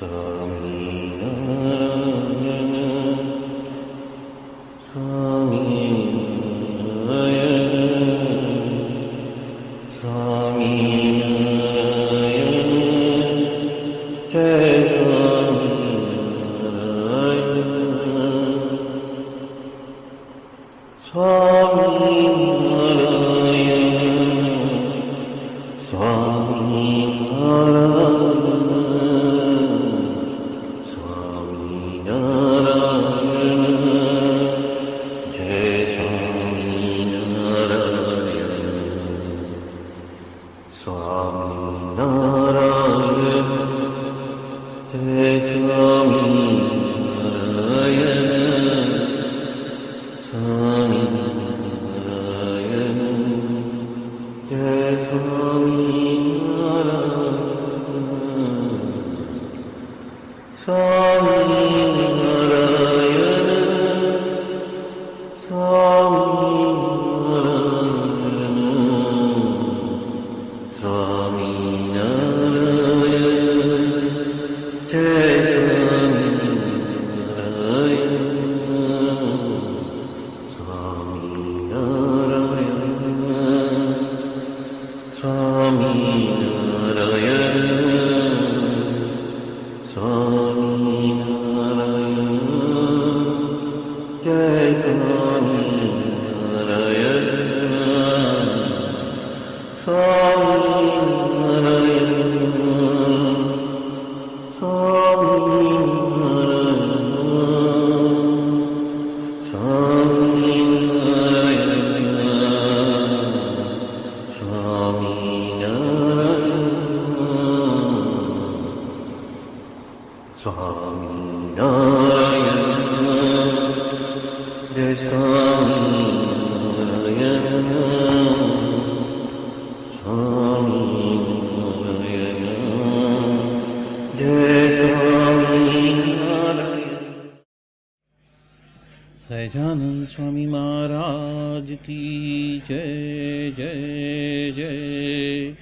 सहजानंद स्वामी महाराज की जय जय जय।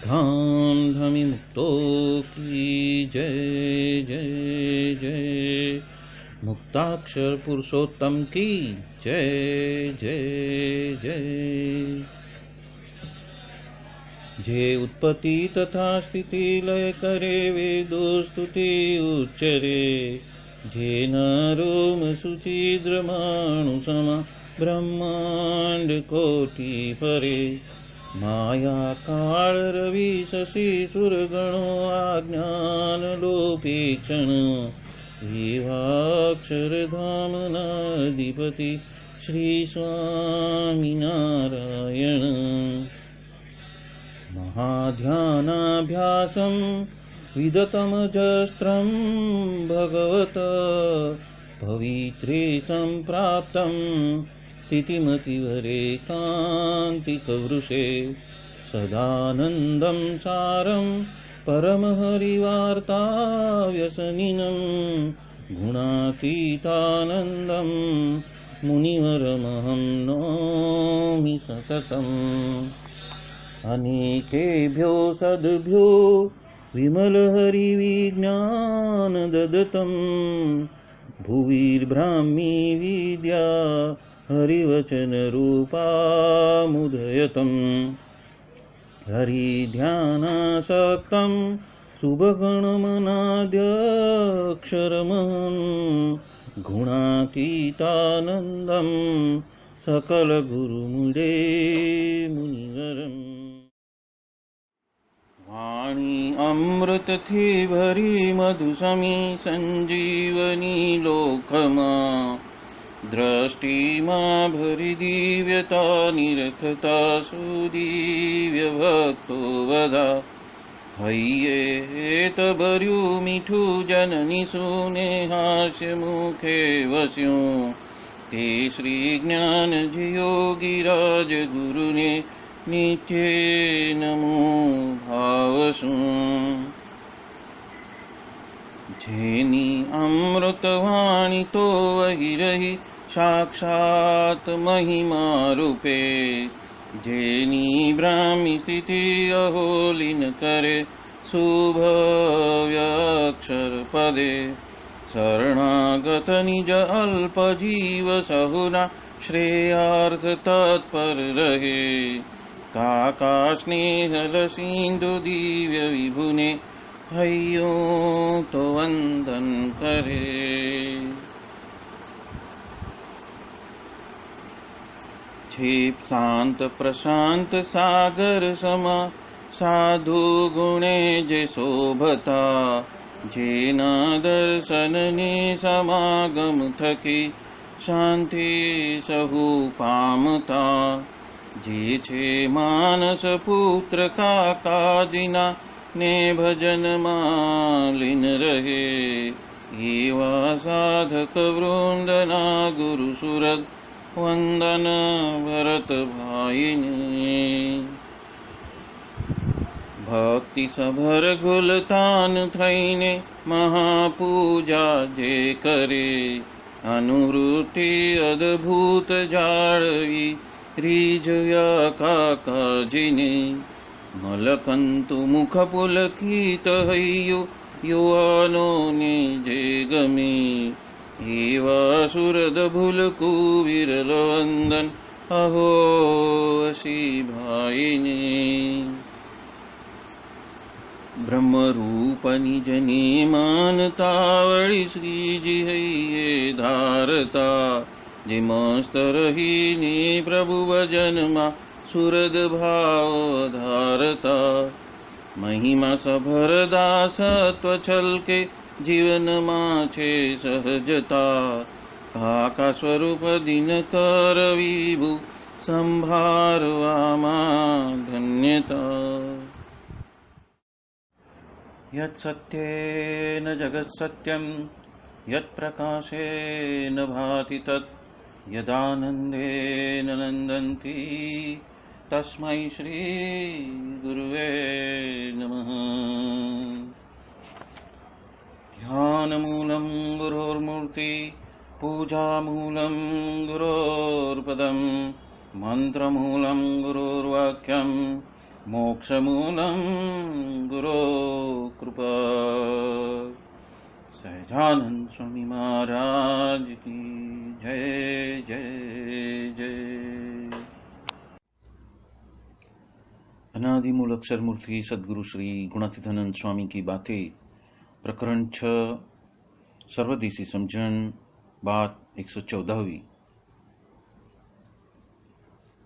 धाम धमी मुक्तों की जय जय जय। मुक्ताक्षर पुरुषोत्तम की जय जय जय। जे उत्पत्ति तथा स्थिति लय करे वेदो स्तुति उच्चरे। जे नरोम सुचिद्रमाणु समा ब्रह्मांड कोटि परे। माया काल रवि शशि सुरगणो आज्ञान लोपेक्षण। एवाक्षर धाम नाधिपति श्री स्वामी नारायण। महाध्यानाभ्यासं विदतमजस्त्रं भगवत पवित्रे सम्प्राप्तं स्थितिमतिवरे कान्तिकवृषे। सदानन्दं सारं परमहरिवार्ताव्यसनिनं। गुणातीतानन्दं मुनिवरमहं नौमि सततम्। अनेकेभ्यो सद्भ्यो विमलहरिविज्ञान ददतं। भुविर्ब्राह्मी विद्या हरिवचनरूपामुदयतम्। हरिध्यानासक्तं शुभगणमनाद्यक्षरमहं। गुणातीतानन्दं सकलगुरुमुदे मुनिवरम्। वाणी अमृत थी भरी मधुसमी संजीवनी लोकमा। दृष्टि मां भरी दिव्यता निरखता सुदिव्य भक्तो वदा। हय्ये तबर्यु मीठू जननी सुने हास्य मुखे वस्यों। ते श्री ज्ञान योगीराज गुरु ने नित्य नमो भावसु। जेनी अमृतवाणी तो वही रही साक्षात महिमा रूपे। जेनी ब्राह्मी स्थिति अहोलिन करे शुभव्यक्षरपदे शरणागत निज अल्प जीव सहुना श्रेयार्थ तत्पर रहे काका स्नेहल सिंधु दिव्य विभुने हयो तो वंदन करे। क्षिप शांत प्रशांत सागर समा साधु गुणे जे शोभता जेना दर्शन ने समागम थकी शांति सहु पामता जे छे मानस पुत्र काकाजिना ने भजन मालिन रहे एवा साधक वृंदना गुरु सुरत वंदन भरत भाईने। भक्ति सभर गुलतान थईने महापूजा जे करे अनुवृत्ति अद्भुत जाळवी रीजया काकाजीने मलकंतु मुख पुलकित हयो युवानो ने जे गमे एवा सुरद भूल कुविरल वंदन अहो असी भाईने। ब्रह्म रूप निज ने मानता वळी श्रीजी हइये धारता जे मस्त रही ने प्रभु भजन मा सुरद भाव धारता महिमा सभर दासत्व छलके जीवन माछे सहजता काका स्वरूप दिन कर विभु संभारवामा धन्यता। यत् सत्येन जगत् सत्यं यत् प्रकाशेन भाति तत् यदानन्देन नन्दन्ति तस्मै श्री गुरुवे नमः। ध्यानमूलं गुरोर्मूर्ति पूजामूलं गुरोर्पदं मंत्रमूलं गुरोर्वाक्यं मोक्षमूलं गुरो कृपा। सहजानंद स्वामी महाराज की जय जय जय। अनादिमूल अक्षर मूर्ति सद्गुरु श्री गुणातीतानंद स्वामी की बातें प्रकरण 6 सर्वदेशी समझन बात 114वीं।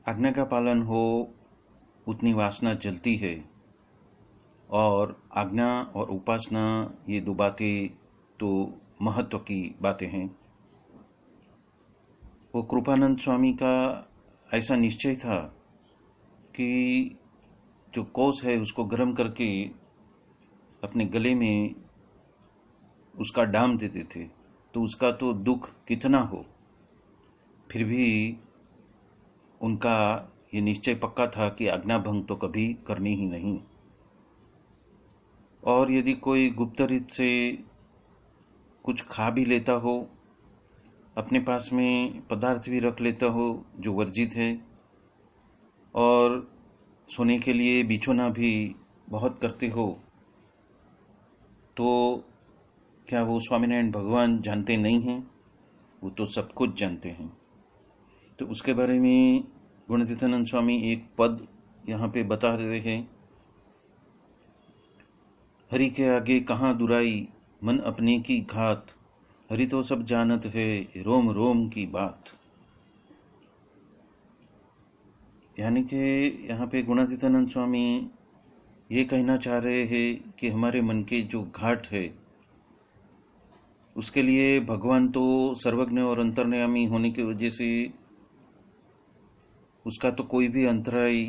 आज्ञा का पालन हो उतनी वासना जलती है और आज्ञा और उपासना ये दो बातें तो महत्व की बातें हैं। वो कृपानंद स्वामी का ऐसा निश्चय था कि जो कोस है उसको गर्म करके अपने गले में उसका डाम देते थे तो उसका तो दुख कितना हो, फिर भी उनका ये निश्चय पक्का था कि आज्ञा भंग तो कभी करनी ही नहीं। और यदि कोई गुप्त रीत से कुछ खा भी लेता हो, अपने पास में पदार्थ भी रख लेता हो जो वर्जित है, और सोने के लिए बिछोना भी बहुत करते हो, तो क्या वो स्वामीनारायण भगवान जानते नहीं हैं? वो तो सब कुछ जानते हैं। तो उसके बारे में गुणातीतानंद स्वामी एक पद यहाँ पे बता रहे हैं। हरि के आगे कहाँ दुराई मन अपने की घात, हरि तो सब जानत है रोम रोम की बात। यानी कि यहाँ पे गुणातीतानंद स्वामी ये कहना चाह रहे हैं कि हमारे मन के जो घाट है उसके लिए भगवान तो सर्वज्ञ और अंतर्यामी होने की वजह से उसका तो कोई भी अंतराय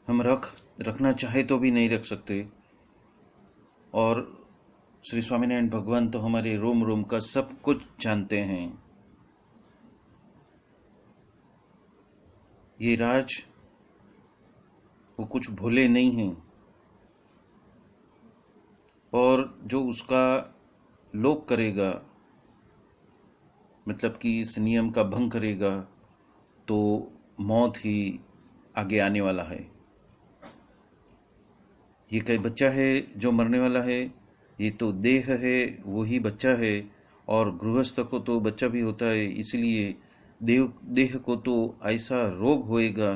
हम रखना चाहे तो भी नहीं रख सकते। और श्री स्वामीनारायण भगवान तो हमारे रोम रोम का सब कुछ जानते हैं। ये राज वो कुछ भूले नहीं हैं, और जो उसका लोप करेगा, मतलब कि इस नियम का भंग करेगा, तो मौत ही आगे आने वाला है। ये कोई बच्चा है जो मरने वाला है, ये तो देह है, वही बच्चा है। और गृहस्थ को तो बच्चा भी होता है, इसलिए देह देह को तो ऐसा रोग होएगा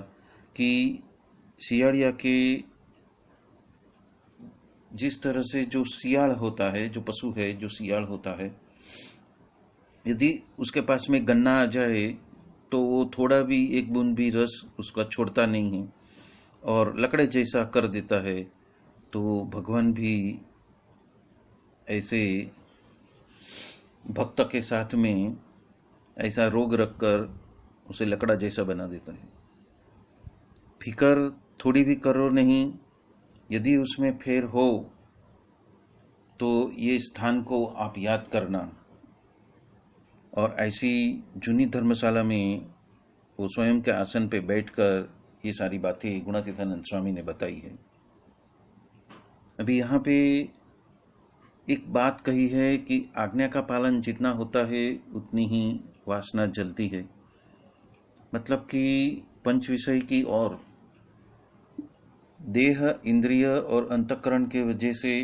कि सियाड़िया के जिस तरह से जो सियाड़ होता है, जो पशु है, जो सियाड़ होता है, यदि उसके पास में गन्ना आ जाए तो वो थोड़ा भी एक बूंद भी रस उसका छोड़ता नहीं है और लकड़े जैसा कर देता है। तो भगवान भी ऐसे भक्त के साथ में ऐसा रोग रखकर उसे लकड़ा जैसा बना देता है। फिकर थोड़ी भी करो नहीं, यदि उसमें फेर हो तो ये स्थान को आप याद करना। और ऐसी जूनी धर्मशाला में वो स्वयं के आसन पे बैठकर ये सारी बातें गुणातीतानंद स्वामी ने बताई है। अभी यहाँ पे एक बात कही है कि आज्ञा का पालन जितना होता है उतनी ही वासना जलती है। मतलब कि पंच विषय की और देह, इंद्रिय और अंतःकरण के वजह से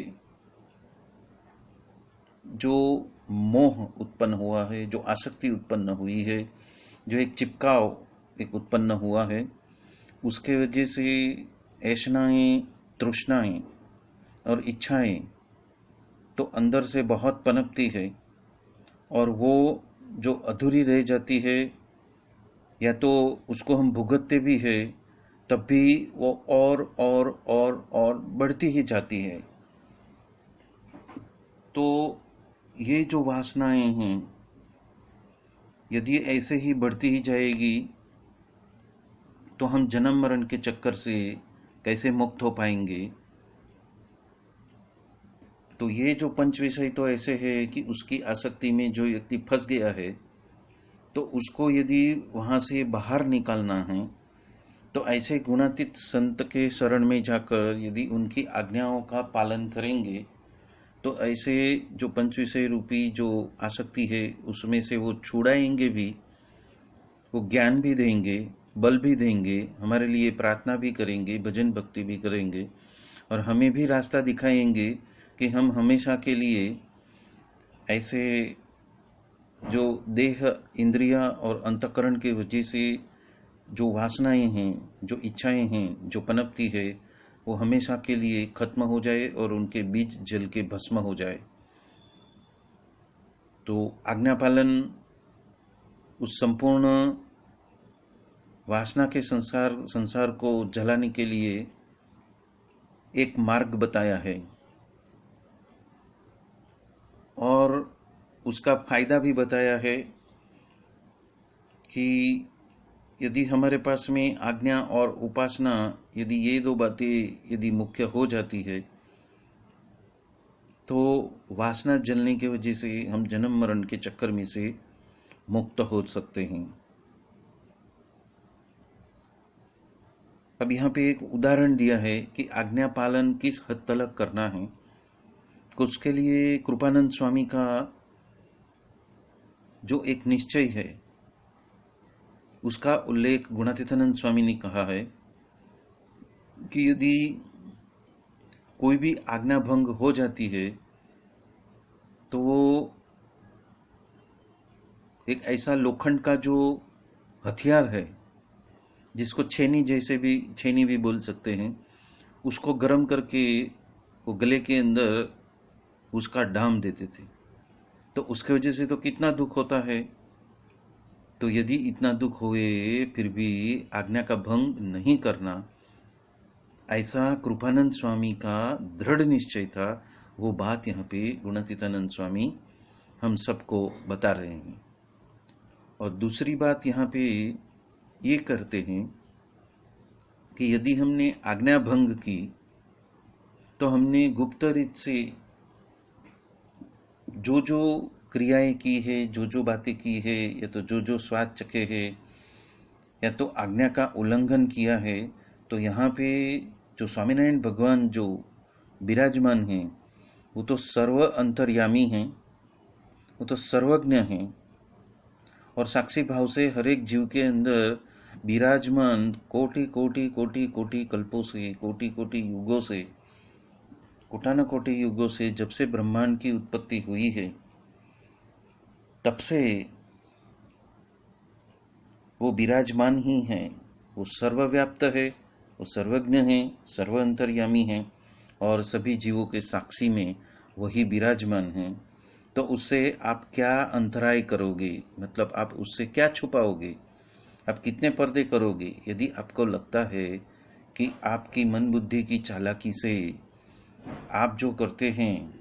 जो मोह उत्पन्न हुआ है, जो आसक्ति उत्पन्न हुई है, जो एक चिपकाव एक उत्पन्न हुआ है, उसके वजह से ऐशनाएं, तृष्णाएं और इच्छाएं तो अंदर से बहुत पनपती है और वो जो अधूरी रह जाती है या तो उसको हम भुगतते भी है, तब भी वो और बढ़ती ही जाती है। तो ये जो वासनाएं हैं, यदि ऐसे ही बढ़ती ही जाएगी तो हम जन्म मरण के चक्कर से कैसे मुक्त हो पाएंगे। तो ये जो पंच विषय तो ऐसे है कि उसकी आसक्ति में जो व्यक्ति फंस गया है, तो उसको यदि वहां से बाहर निकालना है तो ऐसे गुणातीत संत के शरण में जाकर यदि उनकी आज्ञाओं का पालन करेंगे तो ऐसे जो पंच विषय रूपी जो आसक्ति है उसमें से वो छुड़ाएंगे भी, वो ज्ञान भी देंगे, बल भी देंगे, हमारे लिए प्रार्थना भी करेंगे, भजन भक्ति भी करेंगे और हमें भी रास्ता दिखाएंगे कि हम हमेशा के लिए ऐसे जो देह, इंद्रिया और अंतःकरण के वजह से जो वासनाएं हैं, जो इच्छाएं हैं, जो पनपती है, वो हमेशा के लिए खत्म हो जाए और उनके बीज जल के भस्म हो जाए। तो आज्ञा पालन उस संपूर्ण वासना के संसार को जलाने के लिए एक मार्ग बताया है और उसका फायदा भी बताया है कि यदि हमारे पास में आज्ञा और उपासना, यदि ये दो बातें यदि मुख्य हो जाती है तो वासना जलने की वजह से हम जन्म मरण के चक्कर में से मुक्त हो सकते हैं। अब यहाँ पे एक उदाहरण दिया है कि आज्ञा पालन किस हद तक करना है। उसके लिए कृपानंद स्वामी का जो एक निश्चय है उसका उल्लेख गुणातीतानंद स्वामी ने कहा है कि यदि कोई भी आज्ञा भंग हो जाती है तो वो एक ऐसा लोखंड का जो हथियार है, जिसको छेनी भी बोल सकते हैं, उसको गर्म करके वो गले के अंदर उसका डाम देते थे। तो उसके वजह से तो कितना दुख होता है। तो यदि इतना दुख हुए फिर भी आज्ञा का भंग नहीं करना, ऐसा कृपानंद स्वामी का दृढ़ निश्चय था। वो बात यहाँ पे गुणातीतानंद स्वामी हम सबको बता रहे हैं। और दूसरी बात यहाँ पे ये करते हैं कि यदि हमने आज्ञा भंग की तो हमने गुप्त रीत से जो जो क्रियाएं की है, जो जो बातें की है, या तो जो जो स्वाद चखे है, या तो आज्ञा का उल्लंघन किया है, तो यहाँ पे जो स्वामीनारायण भगवान जो विराजमान हैं वो तो सर्व अंतर्यामी हैं, वो तो सर्वज्ञ हैं और साक्षी भाव से हर एक जीव के अंदर विराजमान कोटि कोटि कोटि कोटि कल्पों से, कोटि कोटि युगों से कोटानुकोटि युगों से, जब से ब्रह्मांड की उत्पत्ति हुई है, तब से वो विराजमान ही है। वो सर्वव्याप्त है, वो सर्वज्ञ है, सर्व अंतर्यामी है, और सभी जीवों के साक्षी में वही विराजमान है। तो उससे आप क्या अंतराय करोगे, मतलब आप उससे क्या छुपाओगे, आप कितने पर्दे करोगे? यदि आपको लगता है कि आपकी मन बुद्धि की चालाकी से आप जो करते हैं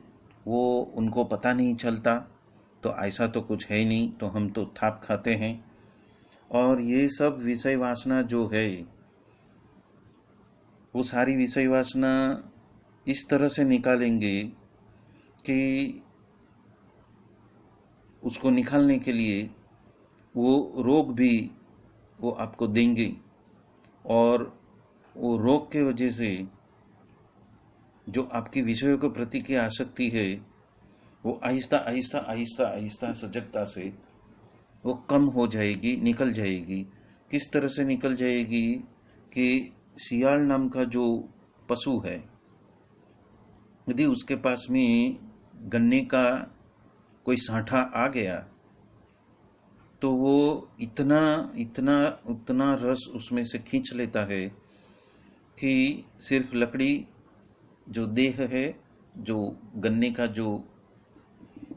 वो उनको पता नहीं चलता, तो ऐसा तो कुछ है ही नहीं, तो हम तो थाप खाते हैं। और ये सब विषय वासना जो है, वो सारी विषय वासना इस तरह से निकालेंगे कि उसको निकालने के लिए वो रोग भी वो आपको देंगे, और वो रोग के वजह से जो आपकी विषयों के प्रति की आसक्ति है, वो आहिस्ता आहिस्ता आहिस्ता आहिस्ता सजगता से वो कम हो जाएगी, निकल जाएगी। किस तरह से निकल जाएगी कि सियाल नाम का जो पशु है, यदि उसके पास में गन्ने का कोई साठा आ गया, तो वो इतना इतना उतना रस उसमें से खींच लेता है कि सिर्फ लकड़ी जो देह है, जो गन्ने का जो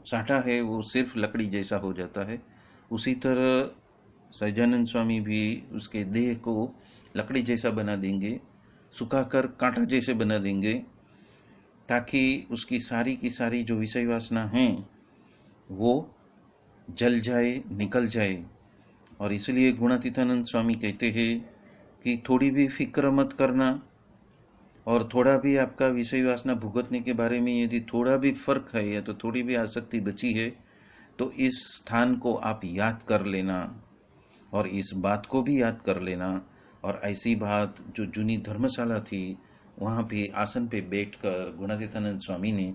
साठा है, वो सिर्फ लकड़ी जैसा हो जाता है। उसी तरह सहजानंद स्वामी भी उसके देह को लकड़ी जैसा बना देंगे, सुखाकर कांटा जैसे बना देंगे, ताकि उसकी सारी की सारी जो विषय वासना है वो जल जाए, निकल जाए। और इसलिए गुणातीतानंद स्वामी कहते हैं कि थोड़ी भी फिक्र मत करना, और थोड़ा भी आपका विषय वासना भुगतने के बारे में यदि थोड़ा भी फर्क है या तो थोड़ी भी आसक्ति बची है, तो इस स्थान को आप याद कर लेना, और इस बात को भी याद कर लेना। और ऐसी बात जो जूनी धर्मशाला थी, वहाँ पे आसन पे बैठकर गुणातीतानंद स्वामी ने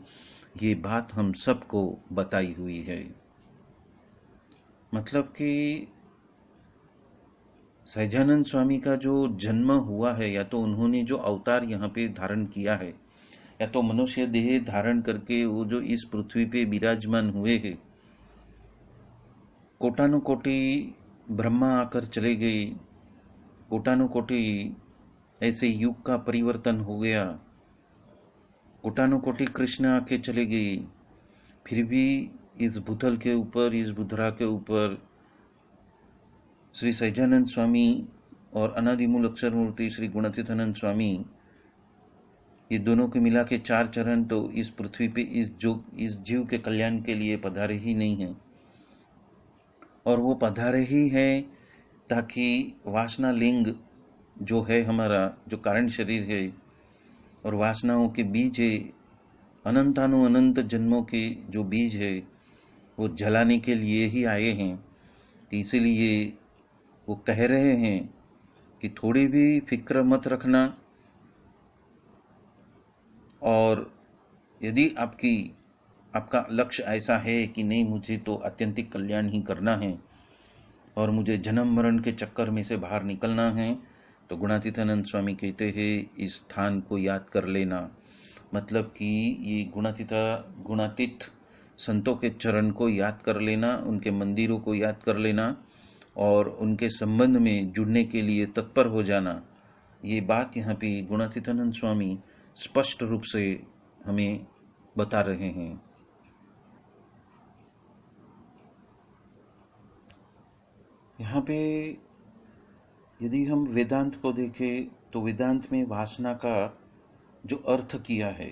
ये बात हम सबको बताई हुई है। मतलब कि सहजानंद स्वामी का जो जन्म हुआ है, या तो उन्होंने जो अवतार यहाँ पे धारण किया है, या तो मनुष्य देह धारण करके वो जो इस पृथ्वी पे विराजमान हुए हैं, कोटानुकोटि ब्रह्मा आकर चले गए, कोटानुकोटि ऐसे युग का परिवर्तन हो गया, कोटानुकोटि कृष्ण आके चले गए, फिर भी इस भूतल के ऊपर, इस बुधरा के ऊपर श्री सहजानंद स्वामी और अनादिमूल अक्षर मूर्ति श्री गुणातीतानंद स्वामी, ये दोनों के मिला के 4 चरण तो इस पृथ्वी पे इस जीव के कल्याण के लिए पधारे ही नहीं हैं। और वो पधारे ही हैं ताकि वासना लिंग जो है हमारा, जो कारण शरीर है और वासनाओं के बीज है, अनंतानु अनंत जन्मों के जो बीज है, वो जलाने के लिए ही आए हैं। तो इसीलिए वो कह रहे हैं कि थोड़ी भी फिक्र मत रखना, और यदि आपका लक्ष्य ऐसा है कि नहीं, मुझे तो आत्यंतिक कल्याण ही करना है और मुझे जन्म मरण के चक्कर में से बाहर निकलना है, तो गुणातीतानंद स्वामी कहते हैं इस स्थान को याद कर लेना। मतलब कि ये गुणातीत संतों के चरण को याद कर लेना, उनके मंदिरों को याद कर लेना, और उनके संबंध में जुड़ने के लिए तत्पर हो जाना। ये बात यहाँ पे गुणातीतानंद स्वामी स्पष्ट रूप से हमें बता रहे हैं। यहाँ पे यदि हम वेदांत को देखें, तो वेदांत में वासना का जो अर्थ किया है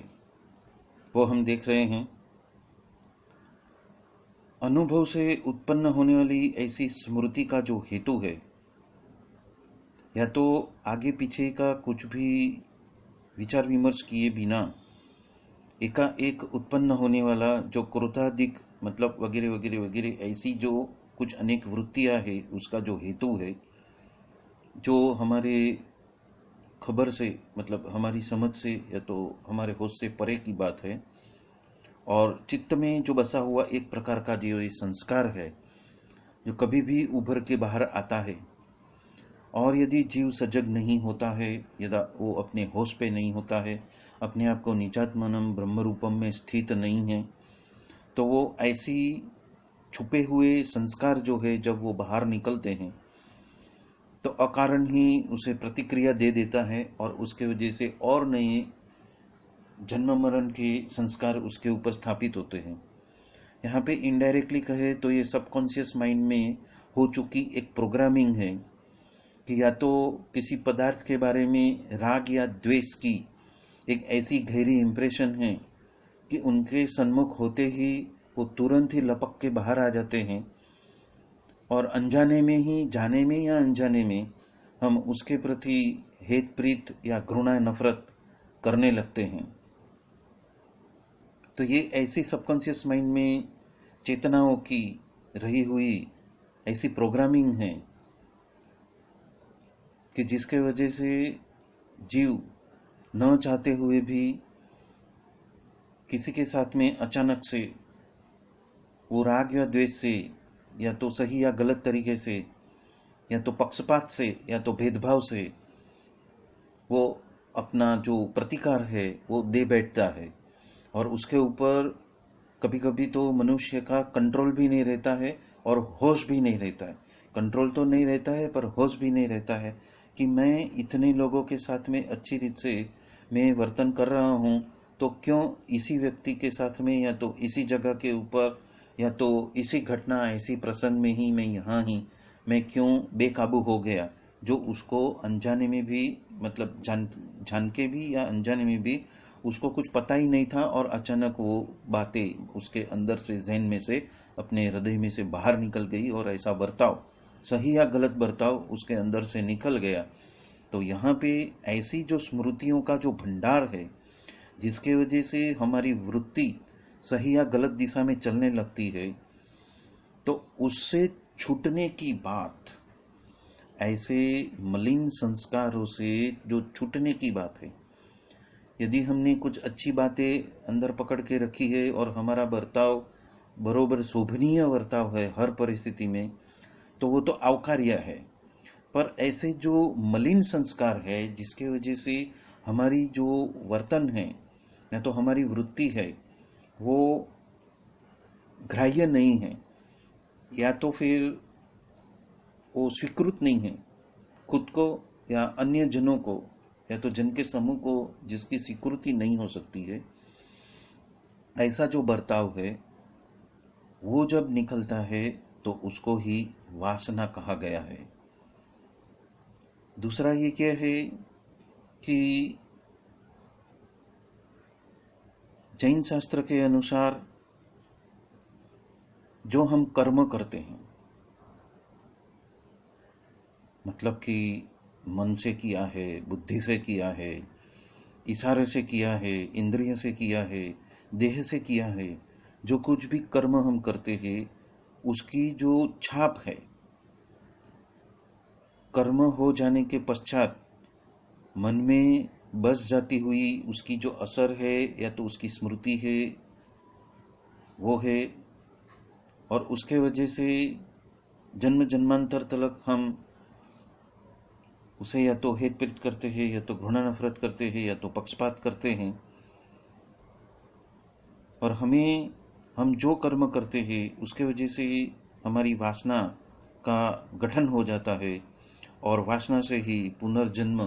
वो हम देख रहे हैं। अनुभव से उत्पन्न होने वाली ऐसी स्मृति का जो हेतु है, या तो आगे पीछे का कुछ भी विचार विमर्श किए बिना एकाएक उत्पन्न होने वाला जो क्रोधाधिक, मतलब वगैरह वगैरह वगैरह, ऐसी जो कुछ अनेक वृत्तियां है, उसका जो हेतु है, जो हमारे खबर से, मतलब हमारी समझ से या तो हमारे होश से परे की बात है, और चित्त में जो बसा हुआ एक प्रकार का जो ये संस्कार है, जो कभी भी उभर के बाहर आता है। और यदि जीव सजग नहीं होता है, यदि वो अपने होश पे नहीं होता है, अपने आप को निजात्मानम ब्रह्म रूपम में स्थित नहीं है, तो वो ऐसी छुपे हुए संस्कार जो है जब वो बाहर निकलते हैं तो अकारण ही उसे प्रतिक्रिया दे देता है और उसके वजह से और नए जन्म मरण के संस्कार उसके ऊपर स्थापित होते हैं। यहाँ पे इनडायरेक्टली कहे तो ये सबकॉन्शियस माइंड में हो चुकी एक प्रोग्रामिंग है कि या तो किसी पदार्थ के बारे में राग या द्वेष की एक ऐसी गहरी इंप्रेशन है कि उनके सन्मुख होते ही वो तुरंत ही लपक के बाहर आ जाते हैं और अनजाने में ही, जाने में या अनजाने में, हम उसके प्रति हेत प्रीत या घृणा नफरत करने लगते हैं। तो ये ऐसी सबकॉन्शियस माइंड में चेतनाओं की रही हुई ऐसी प्रोग्रामिंग है कि जिसके वजह से जीव न चाहते हुए भी किसी के साथ में अचानक से वो राग या द्वेष से, या तो सही या गलत तरीके से, या तो पक्षपात से, या तो भेदभाव से वो अपना जो प्रतिकार है वो दे बैठता है। और उसके ऊपर कभी कभी तो मनुष्य का कंट्रोल भी नहीं रहता है और होश भी नहीं रहता है। कंट्रोल तो नहीं रहता है पर होश भी नहीं रहता है कि मैं इतने लोगों के साथ में अच्छी रीत से मैं वर्तन कर रहा हूँ, तो क्यों इसी व्यक्ति के साथ में, या तो इसी जगह के ऊपर, या तो इसी घटना ऐसी प्रसंग में ही मैं क्यों बेकाबू हो गया, जो उसको अनजाने में भी, मतलब जान के भी या अनजाने में भी उसको कुछ पता ही नहीं था और अचानक वो बातें उसके अंदर से, ज़हन में से, अपने हृदय में से बाहर निकल गई और ऐसा बर्ताव, सही या गलत बर्ताव उसके अंदर से निकल गया। तो यहाँ पे ऐसी जो स्मृतियों का जो भंडार है जिसके वजह से हमारी वृत्ति सही या गलत दिशा में चलने लगती है, तो उससे छूटने की बात, ऐसे मलिन संस्कारों से जो छूटने की बात है, यदि हमने कुछ अच्छी बातें अंदर पकड़ के रखी है और हमारा बर्ताव बरोबर शोभनीय बर्ताव है हर परिस्थिति में, तो वो तो आवकार्य है। पर ऐसे जो मलिन संस्कार है जिसके वजह से हमारी जो वर्तन है या तो हमारी वृत्ति है वो ग्राह्य नहीं है, या तो फिर वो स्वीकृत नहीं है खुद को या अन्य जनों को, या तो जन के समूह को जिसकी स्वीकृति नहीं हो सकती है, ऐसा जो बर्ताव है वो जब निकलता है तो उसको ही वासना कहा गया है। दूसरा ये क्या है कि जैन शास्त्र के अनुसार जो हम कर्म करते हैं, मतलब कि मन से किया है, बुद्धि से किया है, इशारे से किया है, इंद्रिय से किया है, देह से किया है, जो कुछ भी कर्म हम करते हैं उसकी जो छाप है कर्म हो जाने के पश्चात मन में बस जाती हुई उसकी जो असर है या तो उसकी स्मृति है वो है, और उसके वजह से जन्म जन्मांतर तक हम उसे या तो हेत प्रीत करते हैं, या तो घृणा नफरत करते हैं, या तो पक्षपात करते हैं। और हम जो कर्म करते हैं उसके वजह से हमारी वासना का गठन हो जाता है, और वासना से ही पुनर्जन्म,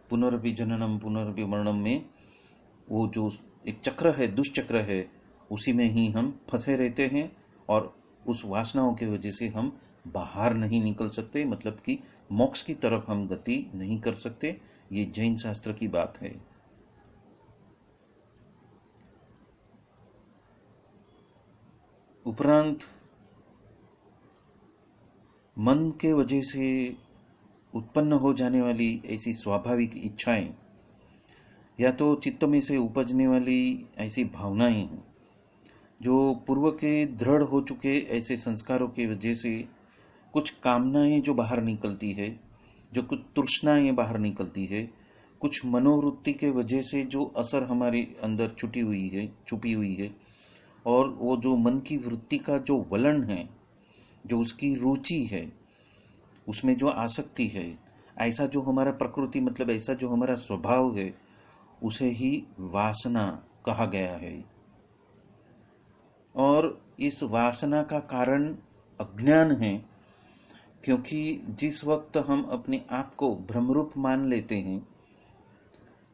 पुनरपि जननम पुनरपि मरणम में वो जो एक चक्र है, दुष्चक्र है, उसी में ही हम फंसे रहते हैं और उस वासनाओं की वजह से हम बाहर नहीं निकल सकते, मतलब कि मोक्ष की तरफ हम गति नहीं कर सकते। ये जैन शास्त्र की बात है। उपरांत मन के वजह से उत्पन्न हो जाने वाली ऐसी स्वाभाविक इच्छाएं या तो चित्त में से उपजने वाली ऐसी भावनाएं हैं जो पूर्व के दृढ़ हो चुके ऐसे संस्कारों की वजह से कुछ कामनाएं जो बाहर निकलती है, जो कुछ तृष्णाएं बाहर निकलती है, कुछ मनोवृत्ति के वजह से जो असर हमारे अंदर छुपी हुई है, और वो जो मन की वृत्ति का जो वलन है, जो उसकी रुचि है, उसमें जो आसक्ति है, ऐसा जो हमारा प्रकृति, मतलब ऐसा जो हमारा स्वभाव है, उसे ही वासना कहा गया है। और इस वासना का कारण अज्ञान है, क्योंकि जिस वक्त हम अपने आप को भ्रमरूप मान लेते हैं,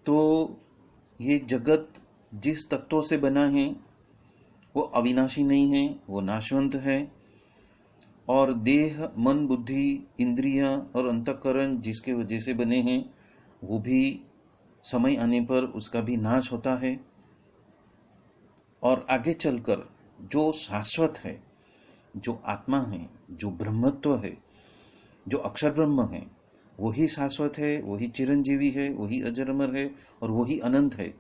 तो ये जगत जिस तत्वों से बना है वो अविनाशी नहीं है, वो नाशवंत है। और देह, मन, बुद्धि, इंद्रियां और अंतःकरण जिसके वजह से बने हैं, वो भी समय आने पर उसका भी नाश होता है। और आगे चलकर जो शाश्वत है, जो आत्मा है, जो ब्रह्मत्व है, जो अक्षर ब्रह्म है, वही शाश्वत है, वही चिरंजीवी है, वही अजर अमर है और वही अनंत है।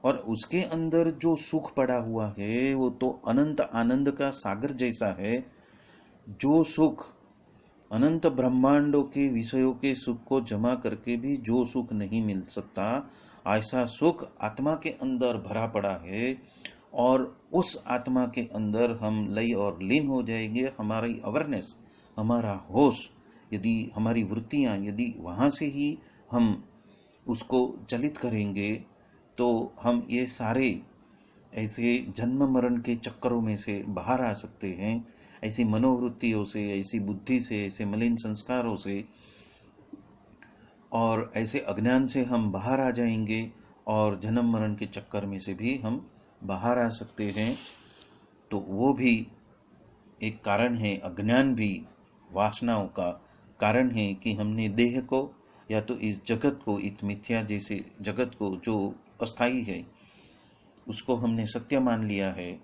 और उसके अंदर जो सुख पड़ा हुआ है वो तो अनंत आनंद का सागर जैसा है। जो सुख अनंत ब्रह्मांडों के विषयों के सुख को जमा करके भी जो सुख नहीं मिल सकता, ऐसा सुख आत्मा के अंदर भरा पड़ा है। और उस आत्मा के अंदर हम लय और लीन हो जाएंगे। हमारी अवेयरनेस, हमारा होश, यदि हमारी वृत्तियां यदि वहां से ही हम उसको चलित करेंगे, तो हम ये सारे ऐसे जन्म मरण के चक्करों में से बाहर आ सकते हैं। ऐसी मनोवृत्तियों से, ऐसी बुद्धि से, ऐसे मलिन संस्कारों से और ऐसे अज्ञान से हम बाहर आ जाएंगे और जन्म मरण के चक्कर में से भी हम बाहर आ सकते हैं। तो वो भी एक कारण है, अज्ञान भी वासनाओं का कारण है कि हमने देह को या तो इस जगत को, इस मिथ्या जैसे जगत को जो अस्थाई है, उसको हमने सत्य मान लिया है।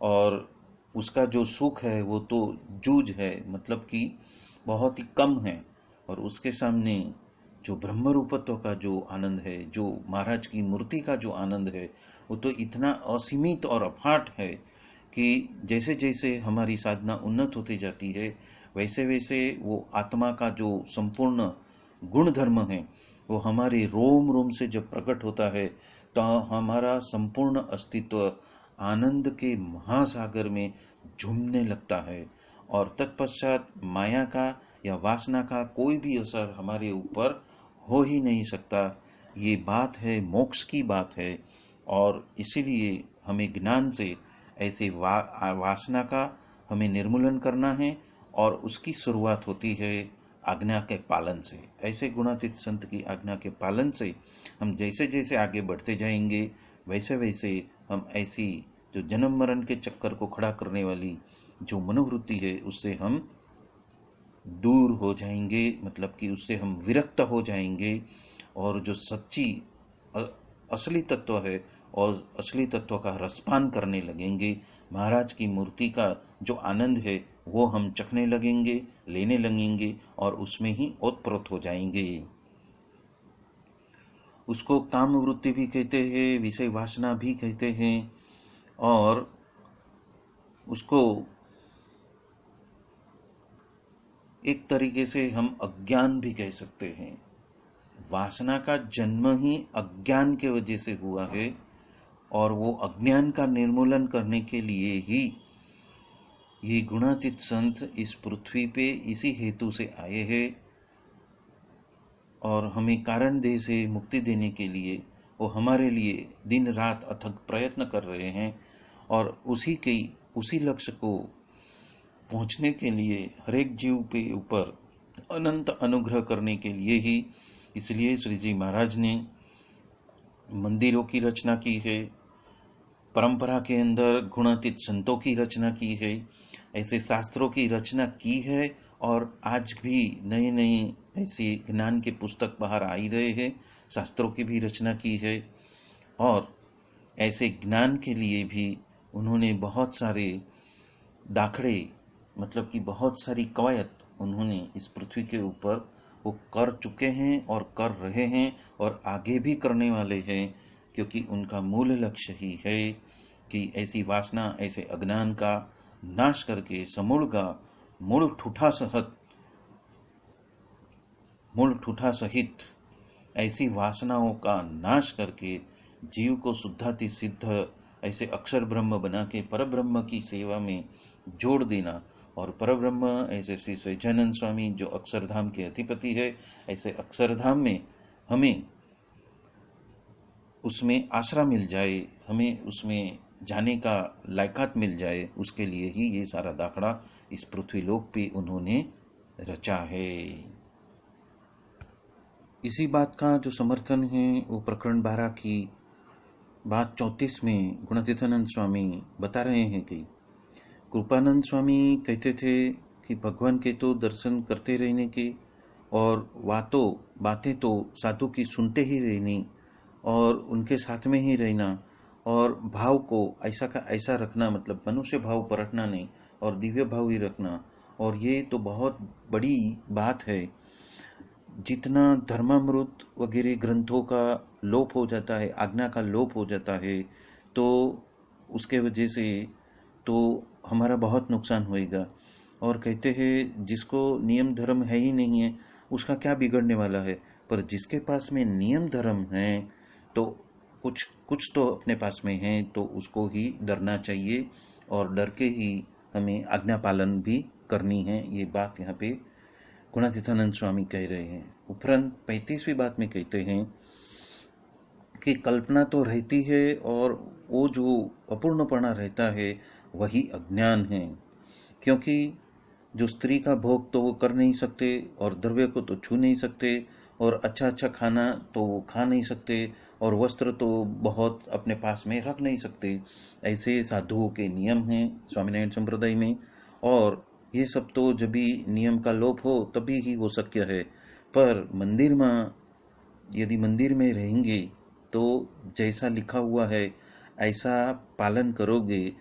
और उसका जो सुख है वो तो जूझ है, मतलब कि बहुत ही कम है। और उसके सामने जो ब्रह्म रूपत्व का जो आनंद है, जो महाराज की मूर्ति का जो आनंद है, वो तो इतना असीमित और अफाट है कि जैसे जैसे हमारी साधना उन्नत होती जाती है, वैसे वैसे वो आत्मा का जो संपूर्ण गुण धर्म है वो हमारे रोम रोम से जब प्रकट होता है, तो हमारा संपूर्ण अस्तित्व आनंद के महासागर में झूमने लगता है। और तत्पश्चात माया का या वासना का कोई भी असर हमारे ऊपर हो ही नहीं सकता। ये बात है, मोक्ष की बात है। और इसीलिए हमें ज्ञान से ऐसे वासना का हमें निर्मूलन करना है। और उसकी शुरुआत होती है आज्ञा के पालन से। ऐसे गुणातीत संत की आज्ञा के पालन से हम जैसे जैसे आगे बढ़ते जाएंगे, वैसे वैसे हम ऐसी जो जन्म मरण के चक्कर को खड़ा करने वाली जो मनोवृत्ति है, उससे हम दूर हो जाएंगे, मतलब कि उससे हम विरक्त हो जाएंगे। और जो सच्ची असली तत्व है और असली तत्व का रसपान करने लगेंगे। महाराज की मूर्ति का जो आनंद है वो हम चखने लगेंगे, लेने लगेंगे और उसमें ही ओतप्रोत हो जाएंगे। उसको काम वृत्ति भी कहते हैं, विषय वासना भी कहते हैं। और उसको एक तरीके से हम अज्ञान भी कह सकते हैं। वासना का जन्म ही अज्ञान के वजह से हुआ है। और वो अज्ञान का निर्मूलन करने के लिए ही ये गुणातीत संत इस पृथ्वी पे इसी हेतु से आए हैं। और हमें कारण देह से मुक्ति देने के लिए वो हमारे लिए दिन रात अथक प्रयत्न कर रहे हैं। और उसी लक्ष्य को पहुंचने के लिए हरेक जीव पे ऊपर अनंत अनुग्रह करने के लिए ही, इसलिए श्री जी महाराज ने मंदिरों की रचना की है, परंपरा के अंदर गुणातीत संतों की रचना की है, ऐसे शास्त्रों की रचना की है। और आज भी नए नए ऐसे ज्ञान के पुस्तक बाहर आ ही रहे हैं, शास्त्रों की भी रचना की है। और ऐसे ज्ञान के लिए भी उन्होंने बहुत सारे दाखड़े, मतलब कि बहुत सारी कवायद उन्होंने इस पृथ्वी के ऊपर वो कर चुके हैं और कर रहे हैं और आगे भी करने वाले हैं। क्योंकि उनका मूल लक्ष्य ही है कि ऐसी वासना, ऐसे अज्ञान का नाश करके समूल का मूल ठूठा सहित ऐसी वासनाओं का नाश करके जीव को शुद्धाति सिद्ध ऐसे अक्षर ब्रह्म बना के परब्रह्म की सेवा में जोड़ देना। और परब्रह्म ऐसे श्री सच्चिदानंद स्वामी जो अक्षरधाम के अधिपति है, ऐसे अक्षरधाम में हमें उसमें आसरा मिल जाए, हमें उसमें जाने का लायकात मिल जाए, उसके लिए ही ये सारा दाखड़ा इस पृथ्वीलोक पे उन्होंने रचा है। इसी बात का जो समर्थन है वो प्रकरण 12 की बात 34 में गुणातीतानंद स्वामी बता रहे हैं कि कृपानंद स्वामी कहते थे कि भगवान के तो दर्शन करते रहने के और बातें तो साधु की सुनते ही रहनी और उनके साथ में ही रहना और भाव को ऐसा का ऐसा रखना, मतलब मनुष्य भाव परखना नहीं और दिव्य भाव ही रखना। और ये तो बहुत बड़ी बात है। जितना धर्मामृत वगैरह ग्रंथों का लोप हो जाता है, आज्ञा का लोप हो जाता है, तो उसके वजह से तो हमारा बहुत नुकसान होएगा। और कहते हैं जिसको नियम धर्म है ही नहीं है उसका क्या बिगड़ने वाला है, पर जिसके पास में नियम धर्म है तो कुछ कुछ तो अपने पास में है, तो उसको ही डरना चाहिए और डर के ही हमें आज्ञा पालन भी करनी है। ये बात यहाँ पे गुणातीतानंद स्वामी कह रहे हैं। उपरांत 35वीं बात में कहते हैं कि कल्पना तो रहती है और वो जो अपूर्णपना रहता है वही अज्ञान है। क्योंकि जो स्त्री का भोग तो वो कर नहीं सकते और द्रव्य को तो छू नहीं सकते और अच्छा अच्छा खाना तो वो खा नहीं सकते और वस्त्र तो बहुत अपने पास में रख नहीं सकते। ऐसे साधुओं के नियम हैं स्वामीनारायण संप्रदाय में। और ये सब तो जब भी नियम का लोप हो तभी ही वो शक्य है। पर मंदिर में यदि मंदिर में रहेंगे तो जैसा लिखा हुआ है ऐसा पालन करोगे,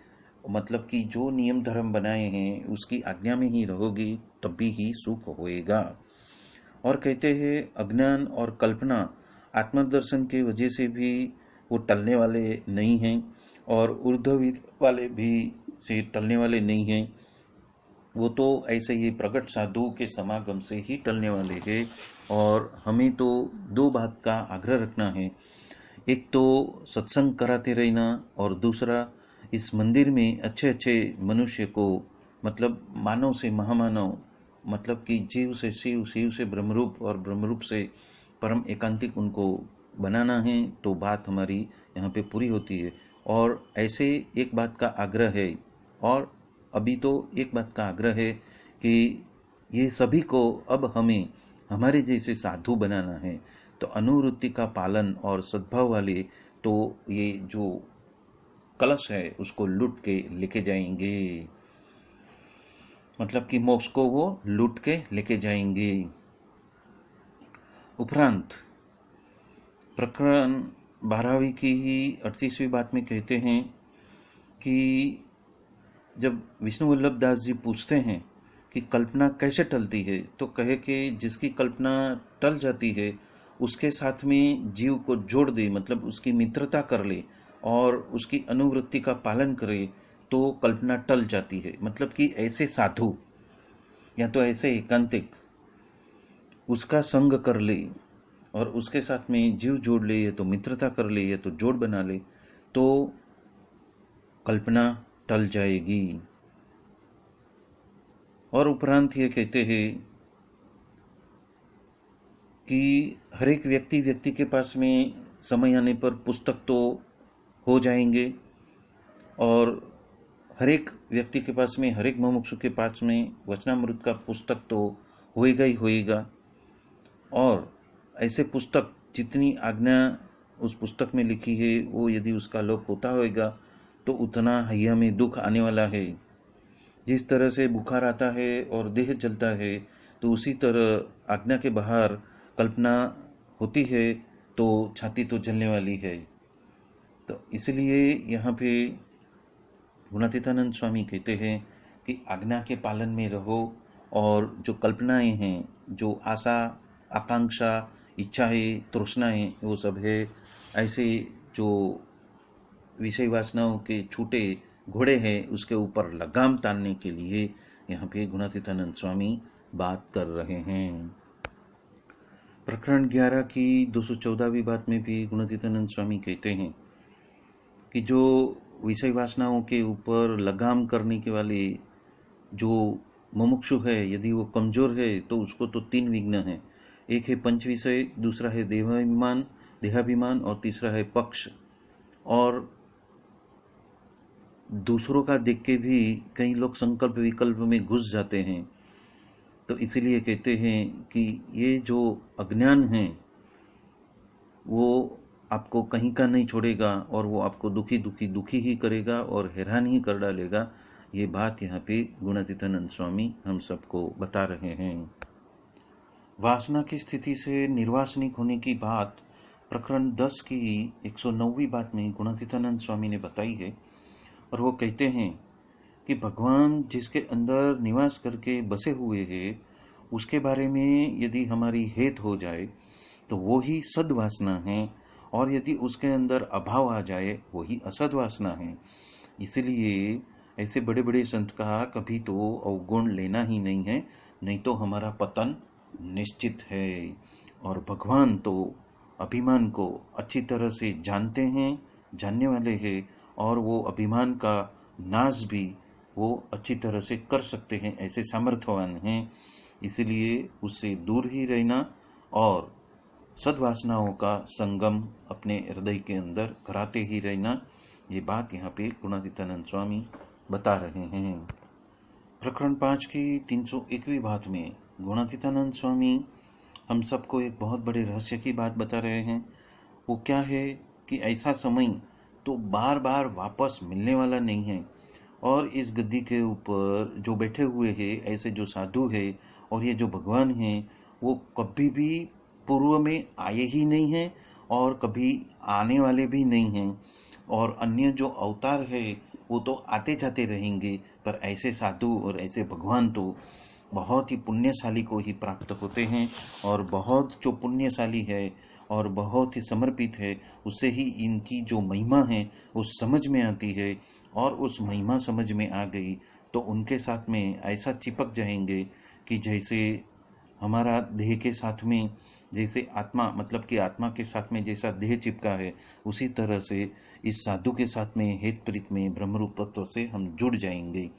मतलब कि जो नियम धर्म बनाए हैं उसकी आज्ञा में ही रहोगे तभी ही सुख होएगा। और कहते हैं अज्ञान और कल्पना आत्मदर्शन के वजह से भी वो टलने वाले नहीं हैं और ऊर्ध्ववीर वाले भी से टलने वाले नहीं हैं। वो तो ऐसे ही प्रकट साधु के समागम से ही टलने वाले हैं। और हमें तो दो बात का आग्रह रखना है, एक तो सत्संग कराते रहना और दूसरा इस मंदिर में अच्छे अच्छे मनुष्य को, मतलब मानव से महामानव, मतलब कि जीव से शिव, शिव से ब्रह्मरूप और ब्रह्मरूप से परम एकांतिक उनको बनाना है। तो बात हमारी यहाँ पे पूरी होती है। और ऐसे एक बात का आग्रह है, और अभी तो एक बात का आग्रह है कि ये सभी को अब हमें हमारे जैसे साधु बनाना है। तो अनुवृत्ति का पालन और सद्भाव वाले तो ये जो कलश है उसको लूट के लेके जाएंगे, मतलब कि मोक्ष को वो लूट के लेके जाएंगे। उपरांत प्रकरण 12वीं की ही 38वीं बात में कहते हैं कि जब विष्णु वल्लभ दास जी पूछते हैं कि कल्पना कैसे टलती है, तो कहे कि जिसकी कल्पना टल जाती है उसके साथ में जीव को जोड़ दे, मतलब उसकी मित्रता कर ले और उसकी अनुवृत्ति का पालन करे तो कल्पना टल जाती है। मतलब कि ऐसे साधु या तो ऐसे एकांतिक उसका संग कर ले और उसके साथ में जीव जोड़ ले, या तो मित्रता कर ले या तो जोड़ बना ले, तो कल्पना टल जाएगी। और उपरांत ये कहते हैं कि हर एक व्यक्ति के पास में समय आने पर पुस्तक तो हो जाएंगे और हर एक व्यक्ति के पास में, हर एक मुमुक्षु के पास में वचनामृत का पुस्तक तो होएगा ही होएगा। और ऐसे पुस्तक जितनी आज्ञा उस पुस्तक में लिखी है वो यदि उसका लोप होता होएगा तो उतना हैया में दुख आने वाला है। जिस तरह से बुखार आता है और देह जलता है, तो उसी तरह आज्ञा के बाहर कल्पना होती है तो छाती तो जलने वाली है। तो इसलिए यहाँ पे गुणातीतानंद स्वामी कहते हैं कि आज्ञा के पालन में रहो और जो कल्पनाएं हैं, जो आशा आकांक्षा इच्छाएं तृष्णाएं वो सब है, ऐसे जो विषय वासनाओं के छूटे घोड़े हैं उसके ऊपर लगाम तानने के लिए यहाँ पे गुणातीतानंद स्वामी बात कर रहे हैं। प्रकरण 11 की 214वीं बात में भी गुणातीतानंद स्वामी कहते हैं कि जो विषय वासनाओं के ऊपर लगाम करने के वाले जो मुमुक्षु है, यदि वो कमजोर है तो उसको तो 3 विघ्न है। एक है पंच विषय, दूसरा है देहाभिमान देहाभिमान, और तीसरा है पक्ष। और दूसरों का देख के भी कई लोग संकल्प विकल्प में घुस जाते हैं। तो इसीलिए कहते हैं कि ये जो अज्ञान है वो आपको कहीं का नहीं छोड़ेगा, और वो आपको दुखी दुखी दुखी ही करेगा और हैरान ही कर डालेगा। ये बात यहाँ पे गुणातीतानंद स्वामी हम सबको बता रहे हैं। वासना की स्थिति से निर्वासनिक होने की बात प्रकरण 10 की 109वीं बात में गुणातीतानंद स्वामी ने बताई है। और वो कहते हैं कि भगवान जिसके अंदर निवास करके बसे हुए हैं, उसके बारे में यदि हमारी हेत हो जाए तो वो ही सद्वासना है, और यदि उसके अंदर अभाव आ जाए वो ही असद्वासना है। इसलिए ऐसे बड़े बड़े संत कहा कभी तो अवगुण लेना ही नहीं है, नहीं तो हमारा पतन निश्चित है। और भगवान तो अभिमान को अच्छी तरह से जानते हैं, जानने वाले हैं, और वो अभिमान का नाश भी वो अच्छी तरह से कर सकते हैं, ऐसे सामर्थ्यवान हैं। इसलिए उससे दूर ही रहना और सद्वासनाओं का संगम अपने हृदय के अंदर कराते ही रहना, ये बात यहाँ पे गुणातीतानंद स्वामी बता रहे हैं। प्रकरण 5 की 301वीं बात में गुणातीतानंद स्वामी हम सबको एक बहुत बड़े रहस्य की बात बता रहे हैं। वो क्या है कि ऐसा समय तो बार बार वापस मिलने वाला नहीं है, और इस गद्दी के ऊपर जो बैठे हुए हैं, ऐसे जो साधु है और ये जो भगवान हैं, वो कभी भी पूर्व में आए ही नहीं हैं और कभी आने वाले भी नहीं हैं। और अन्य जो अवतार है वो तो आते जाते रहेंगे, पर ऐसे साधु और ऐसे भगवान तो बहुत ही पुण्यशाली को ही प्राप्त होते हैं। और बहुत जो पुण्यशाली है और बहुत ही समर्पित है, उससे ही इनकी जो महिमा है वो समझ में आती है। और उस महिमा समझ में आ गई तो उनके साथ में ऐसा चिपक जाएंगे कि जैसे हमारा देह के साथ में, जैसे आत्मा, मतलब कि आत्मा के साथ में जैसा देह चिपका है, उसी तरह से इस साधु के साथ में हेत प्रीत में ब्रह्मरूप तत्व से हम जुड़ जाएंगे।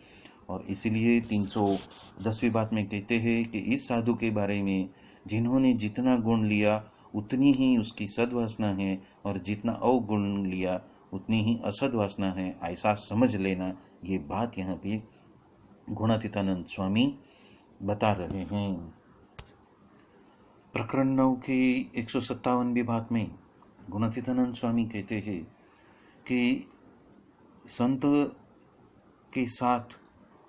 और इसीलिए 310वीं बात में कहते हैं कि इस साधु के बारे में जिन्होंने जितना गुण लिया उतनी ही उसकी सद्वासना है, और जितना अवगुण लिया उतनी ही असद्वासना है, ऐसा समझ लेना। ये बात यहाँ पे गुणातीतानंद स्वामी बता रहे हैं। प्रकरण 9 की 157वीं बात में गुणातीतानंद स्वामी कहते हैं कि संत के साथ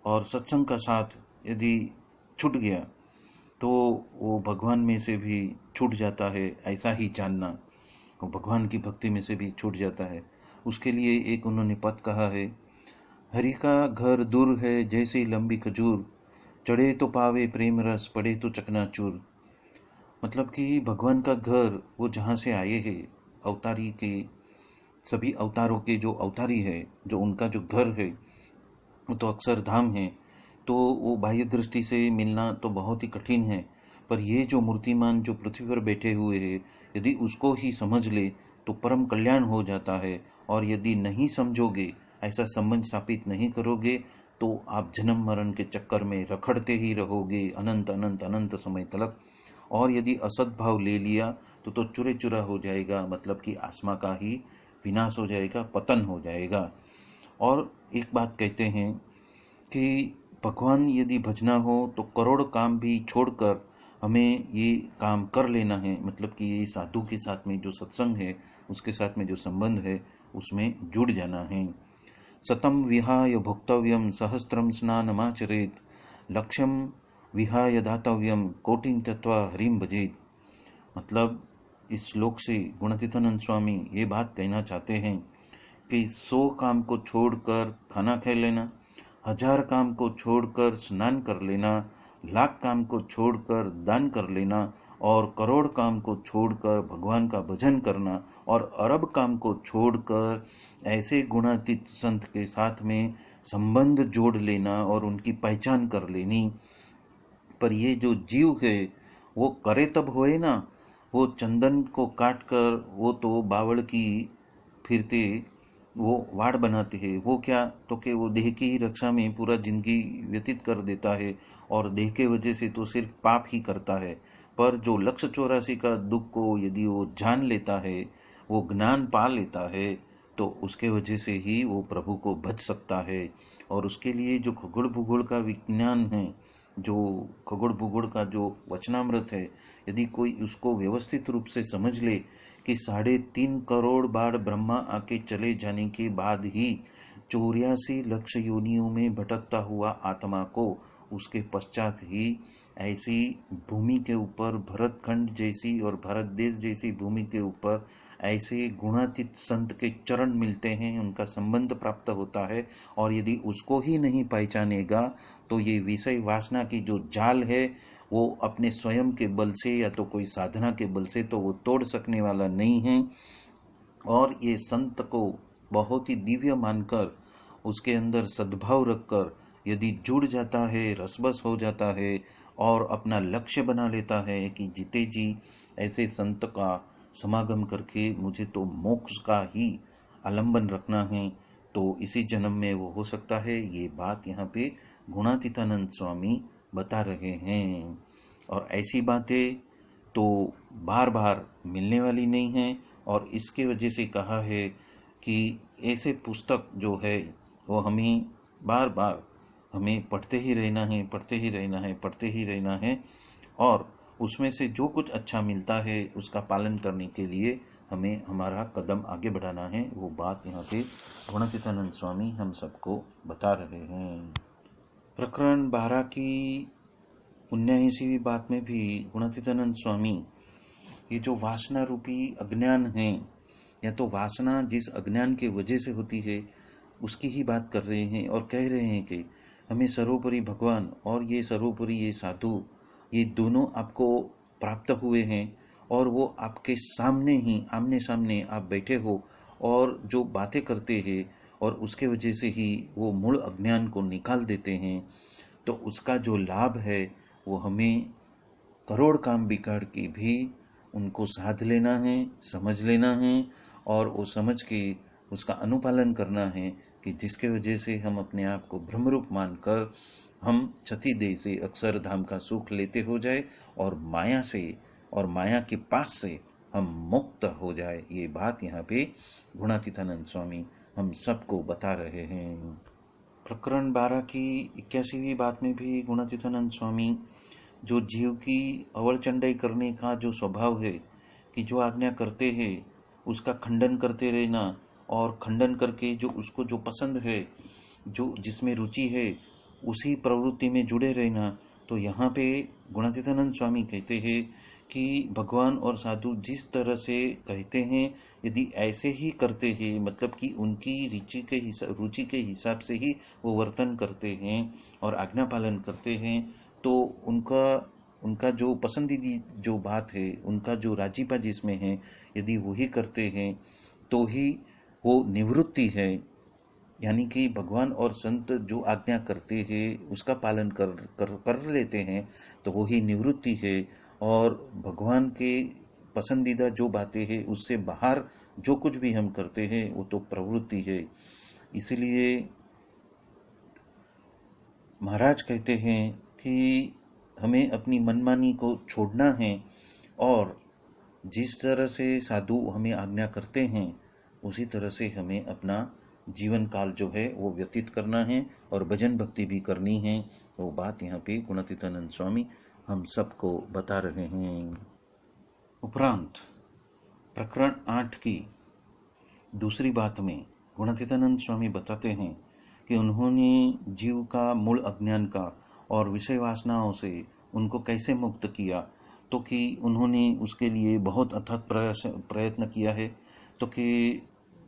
और सत्संग का साथ यदि छूट गया तो वो भगवान में से भी छूट जाता है, ऐसा ही जानना। वो भगवान की भक्ति में से भी छूट जाता है। उसके लिए एक उन्होंने पद कहा है, हरि का घर दूर है जैसी लंबी खजूर, चढ़े तो पावे प्रेम रस, पड़े तो चकनाचूर। मतलब कि भगवान का घर वो जहाँ से आए हैं, अवतारी के, सभी अवतारों के जो अवतारी है, जो उनका जो घर है वो तो अक्षर धाम है। तो वो बाह्य दृष्टि से मिलना तो बहुत ही कठिन है, पर ये जो मूर्तिमान जो पृथ्वी पर बैठे हुए हैं, यदि उसको ही समझ ले तो परम कल्याण हो जाता है। और यदि नहीं समझोगे, ऐसा संबंध स्थापित नहीं करोगे, तो आप जन्म मरण के चक्कर में रखड़ते ही रहोगे अनंत अनंत अनंत समय तक। और यदि असद्भाव ले लिया तो चुरे चुरा हो जाएगा, मतलब कि आत्मा का ही विनाश हो जाएगा, पतन हो जाएगा। और एक बात कहते हैं कि भगवान यदि भजना हो तो करोड़ काम भी छोड़कर हमें ये काम कर लेना है, मतलब कि ये साधु के साथ में जो सत्संग है, उसके साथ में जो संबंध है, उसमें जुड़ जाना है। सतम विहाय भोक्तव्यम सहस्त्रम स्नानमाचरेत, लक्ष्यम विहाय दातव्यम कोटिन तत्वा हरिम भजेत। मतलब इस श्लोक से गुणातीतानंद स्वामी ये बात कहना चाहते हैं कि 100 काम को छोड़कर खाना खा लेना, 1000 काम को छोड़कर स्नान कर लेना, लाख काम को छोड़कर दान कर लेना, और करोड़ काम को छोड़कर भगवान का भजन करना, और अरब काम को छोड़कर ऐसे गुणातीत संत के साथ में संबंध जोड़ लेना और उनकी पहचान कर लेनी। पर ये जो जीव है वो करे तब होए ना, वो चंदन को काट कर वो तो बावड़ की फिरते वो वाड़ बनाते हैं। वो क्या, तो कि वो देह की ही रक्षा में पूरा जिंदगी व्यतीत कर देता है, और देह के वजह से तो सिर्फ पाप ही करता है। पर जो लक्ष्य 84 का दुख को यदि वो जान लेता है, वो ज्ञान पा लेता है, तो उसके वजह से ही वो प्रभु को भज सकता है। और उसके लिए जो खगोड़ भूगोड़ का विज्ञान है, जो खगोड़ भूगोड़ का जो वचनामृत है, यदि कोई उसको व्यवस्थित रूप से समझ ले कि 3.5 करोड़ बार ब्रह्मा आके चले जाने के बाद ही 84 लक्ष योनियों में भटकता हुआ आत्मा को उसके पश्चात ही ऐसी भूमि के ऊपर भरतखंड जैसी और भारत देश जैसी भूमि के ऊपर ऐसे गुणातीत संत के चरण मिलते हैं, उनका संबंध प्राप्त होता है। और यदि उसको ही नहीं पहचानेगा तो ये विषय वासना की जो जाल है वो अपने स्वयं के बल से या तो कोई साधना के बल से तो वो तोड़ सकने वाला नहीं है। और ये संत को बहुत ही दिव्य मानकर उसके अंदर सद्भाव रखकर यदि जुड़ जाता है, रसबस हो जाता है और अपना लक्ष्य बना लेता है कि जीते जी ऐसे संत का समागम करके मुझे तो मोक्ष का ही आलंबन रखना है, तो इसी जन्म में वो हो सकता है। ये बात यहाँ पे गुणातीतानंद स्वामी बता रहे हैं। और ऐसी बातें तो बार बार मिलने वाली नहीं है। और इसके वजह से कहा है कि ऐसे पुस्तक जो है वो हमें बार बार हमें पढ़ते ही रहना है, पढ़ते ही रहना है, पढ़ते ही रहना है। और उसमें से जो कुछ अच्छा मिलता है उसका पालन करने के लिए हमें हमारा कदम आगे बढ़ाना है। वो बात यहाँ पे गुणातीतानंद स्वामी हम सबको बता रहे हैं। प्रकरण 12 की 79वीं बात में भी गुणातीतानंद स्वामी ये जो वासना रूपी अज्ञान है, या तो वासना जिस अज्ञान के वजह से होती है उसकी ही बात कर रहे हैं और कह रहे हैं कि हमें सर्वोपरि भगवान और ये सर्वोपरि ये साधु, ये दोनों आपको प्राप्त हुए हैं और वो आपके सामने ही आमने सामने आप बैठे हो और जो बातें करते हैं और उसके वजह से ही वो मूल अज्ञान को निकाल देते हैं। तो उसका जो लाभ है वो हमें करोड़ काम बिगाड़ के भी उनको साध लेना है, समझ लेना है और वो समझ के उसका अनुपालन करना है कि जिसके वजह से हम अपने आप को ब्रह्मरूप मानकर हम क्षति देह से अक्षरधाम का सुख लेते हो जाए और माया से और माया के पास से हम मुक्त हो जाए। ये बात यहाँ पे गुणातीतानंद स्वामी हम सबको बता रहे हैं। प्रकरण 12 की 81वीं बात में भी गुणातीतानंद स्वामी जो जीव की अवलचंडाई करने का जो स्वभाव है कि जो आज्ञा करते हैं उसका खंडन करते रहना और खंडन करके जो उसको जो पसंद है, जो जिसमें रुचि है उसी प्रवृत्ति में जुड़े रहना। तो यहाँ पे गुणातीतानंद स्वामी कहते हैं कि भगवान और साधु जिस तरह से कहते हैं यदि ऐसे ही करते हैं, मतलब कि उनकी रुचि के हिसाब से ही वो वर्तन करते हैं और आज्ञा पालन करते हैं, तो उनका जो पसंदीदी जो बात है, उनका जो राजीपा जिसमें है, यदि वही करते हैं तो ही वो निवृत्ति है। यानी कि भगवान और संत जो आज्ञा करते हैं उसका पालन कर लेते हैं तो वही निवृत्ति है। और भगवान के पसंदीदा जो बातें हैं उससे बाहर जो कुछ भी हम करते हैं वो तो प्रवृत्ति है। इसलिए महाराज कहते हैं कि हमें अपनी मनमानी को छोड़ना है और जिस तरह से साधु हमें आज्ञा करते हैं उसी तरह से हमें अपना जीवन काल जो है वो व्यतीत करना है और भजन भक्ति भी करनी है। वो बात यहाँ पे गुणातीतानंद स्वामी हम सबको बता रहे हैं। उपरांत प्रकरण 8 की दूसरी बात में गुणातीतानंद स्वामी बताते हैं कि उन्होंने जीव का मूल अज्ञान का और विषय वासनाओं से उनको कैसे मुक्त किया, तो कि उन्होंने उसके लिए बहुत अथक प्रयत्न किया है। तो कि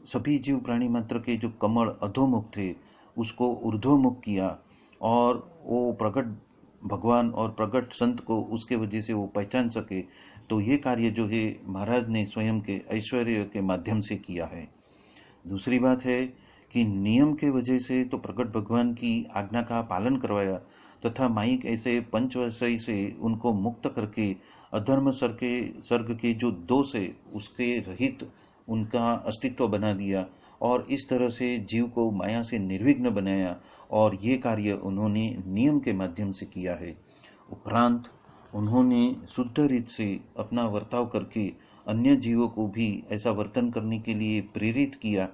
सभी जीव प्राणी मात्र के जो कमल अधोमुख थे उसको ऊर्ध्वमुख किया और वो प्रकट भगवान और प्रकट संत को उसके वजह से वो पहचान सके। तो ये कार्य जो है महाराज ने स्वयं के ऐश्वर्य के माध्यम से किया है। दूसरी बात है कि नियम के वजह से तो प्रकट भगवान की आज्ञा का पालन करवाया तथा माइक ऐसे पंचवशय से उनको मुक्त करके अधर्म सर्ग के जो दोष है उसके रहित उनका अस्तित्व बना दिया और इस तरह से जीव को माया से निर्विघ्न बनाया। और ये कार्य उन्होंने नियम के माध्यम से किया है। उपरांत उन्होंने शुद्ध रीत से अपना वर्ताव करके अन्य जीवों को भी ऐसा वर्तन करने के लिए प्रेरित किया।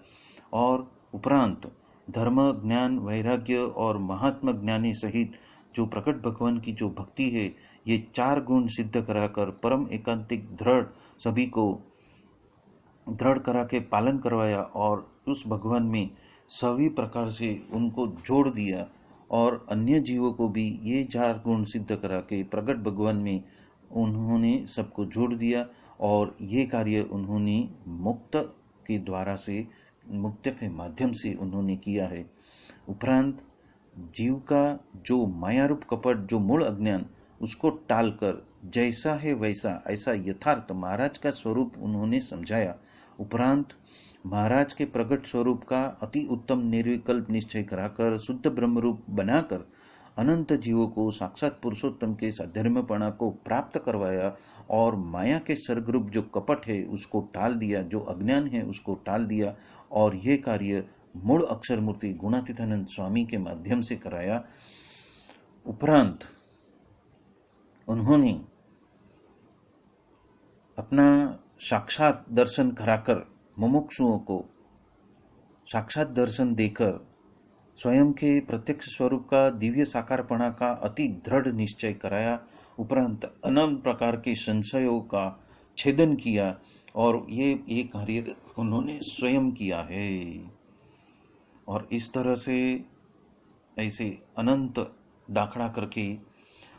और उपरांत धर्म, ज्ञान, वैराग्य और महात्मा ज्ञानी सहित जो प्रकट भगवान की जो भक्ति है, ये 4 गुण सिद्ध कराकर परम एकांतिक दृढ़ सभी को दृढ़ करा के पालन करवाया और उस भगवान में सभी प्रकार से उनको जोड़ दिया। और अन्य जीवों को भी ये 4 गुण सिद्ध करा के प्रकट भगवान में उन्होंने सबको जोड़ दिया। और ये कार्य उन्होंने मुक्त के द्वारा से, मुक्त के माध्यम से उन्होंने किया है। उपरांत जीव का जो मायारूप कपट, जो मूल अज्ञान, उसको टालकर जैसा है वैसा, ऐसा यथार्थ महाराज का स्वरूप उन्होंने समझाया। उपरांत महाराज के प्रकट स्वरूप का अति उत्तम निर्विकल्प निश्चय कराकर शुद्ध ब्रह्म रूप बनाकर अनंत जीवों को साक्षात पुरुषोत्तम के साधर्म्यपणा को प्राप्त करवाया। और माया के सर्गरूप जो कपट है उसको टाल दिया, जो अज्ञान है उसको टाल दिया। और ये कार्य मूल अक्षर मूर्ति गुणातीतानंद स्वामी के माध्यम से कराया। उपरांत उन्होंने अपना साक्षात दर्शन कराकर मुमुक्षुओं को साक्षात दर्शन देकर स्वयं के प्रत्यक्ष स्वरूप का दिव्य साकारपणा का अति दृढ़ निश्चय कराया। उपरांत अनंत प्रकार के संशयों का छेदन किया। और ये कार्य उन्होंने स्वयं किया है। और इस तरह से ऐसे अनंत दाखड़ा करके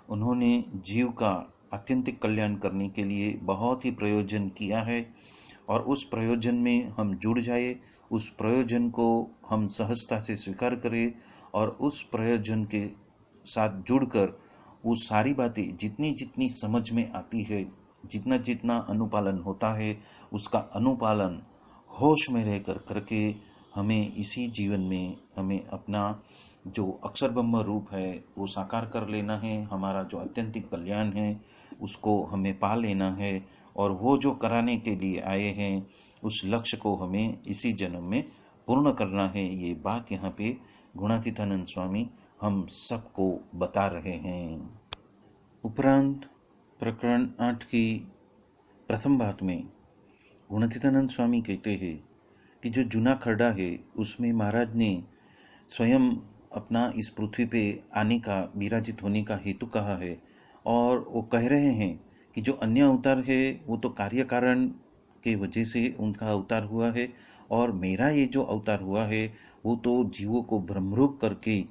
उन्होंने जीव का आत्यंतिक कल्याण करने के लिए बहुत ही प्रयोजन किया है। और उस प्रयोजन में हम जुड़ जाए, उस प्रयोजन को हम सहजता से स्वीकार करें और उस प्रयोजन के साथ जुड़कर वो सारी बातें जितनी जितनी समझ में आती है, जितना जितना अनुपालन होता है, उसका अनुपालन होश में रहकर करके हमें इसी जीवन में हमें अपना जो अक्षर ब्रह्म रूप है वो साकार कर लेना है। हमारा जो आत्यंतिक कल्याण है उसको हमें पा लेना है। और वो जो कराने के लिए आए हैं उस लक्ष्य को हमें इसी जन्म में पूर्ण करना है। ये बात यहाँ पे गुणातीतानंद स्वामी हम सबको बता रहे हैं। उपरांत प्रकरण 8 की प्रथम बात में गुणातीतानंद स्वामी कहते हैं कि जो जूना खरड़ा है उसमें महाराज ने स्वयं अपना इस पृथ्वी पे आने का, विराजित होने का हेतु कहा है। और वो कह रहे हैं कि जो अन्य अवतार है वो तो कार्य कारण के वजह से उनका अवतार हुआ है, और मेरा ये जो अवतार हुआ है वो तो जीवों को ब्रह्मरूप करके,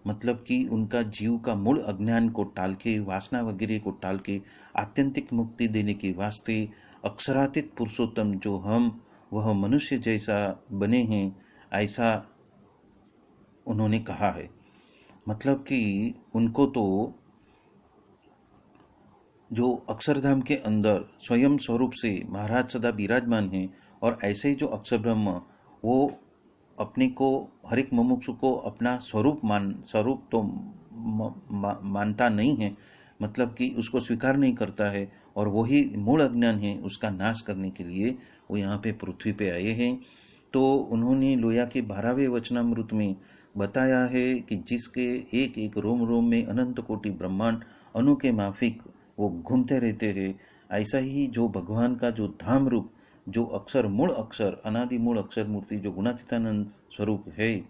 मतलब कि उनका जीव का मूल अज्ञान को टाल के, वासना वगैरह को टाल के आत्यंतिक मुक्ति देने के वास्ते अक्षरातीत पुरुषोत्तम जो हम, वह मनुष्य जैसा बने हैं, ऐसा उन्होंने कहा है। मतलब कि उनको तो जो अक्षरधाम के अंदर स्वयं स्वरूप से महाराज सदा विराजमान हैं, और ऐसे ही जो अक्षर ब्रह्म वो अपने को, हर एक मुमुक्षु को अपना स्वरूप तो मानता नहीं है, मतलब कि उसको स्वीकार नहीं करता है। और वही मूल अज्ञान है, उसका नाश करने के लिए वो यहाँ पे पृथ्वी पे आए हैं। तो उन्होंने लोया के 12वें वचनामृत में बताया है कि जिसके एक एक रोम रोम में अनंत कोटि ब्रह्मांड अणु के माफिक वो घूमते रहते हैं, ऐसा ही जो भगवान का जो धाम रूप, जो अक्षर मूल अक्षर, अनादि मूल अक्षर मूर्ति जो गुणातीतानंद स्वरूप है,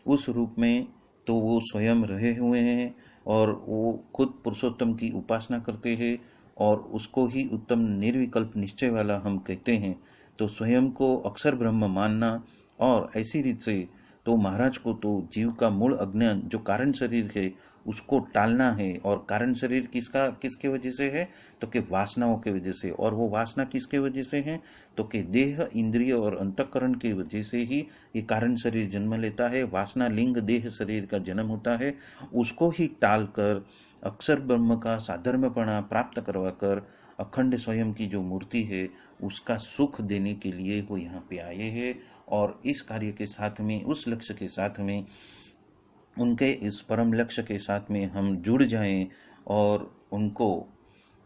उस रूप में तो वो स्वयं रहे हुए हैं और वो खुद पुरुषोत्तम की उपासना करते हैं और उसको ही उत्तम निर्विकल्प निश्चय वाला हम कहते हैं। तो स्वयं को अक्षर ब्रह्म मानना और ऐसी रीत से तो महाराज को तो जीव का मूल अज्ञान जो कारण शरीर है उसको टालना है। और कारण शरीर किसके वजह से है, तो कि वासनाओं के वजह से। और वो वासना किसके वजह से है, तो कि देह, इंद्रिय और अंतःकरण की वजह से ही ये कारण शरीर जन्म लेता है। वासना लिंग देह शरीर का जन्म होता है, उसको ही टालकर अक्षर ब्रह्म का साधर्म्यपणा प्राप्त करवाकर अखंड स्वयं की जो मूर्ति है उसका सुख देने के लिए वो यहाँ पे आए हैं। और इस कार्य के साथ में, उस लक्ष्य के साथ में, उनके इस परम लक्ष्य के साथ में हम जुड़ जाएं और उनको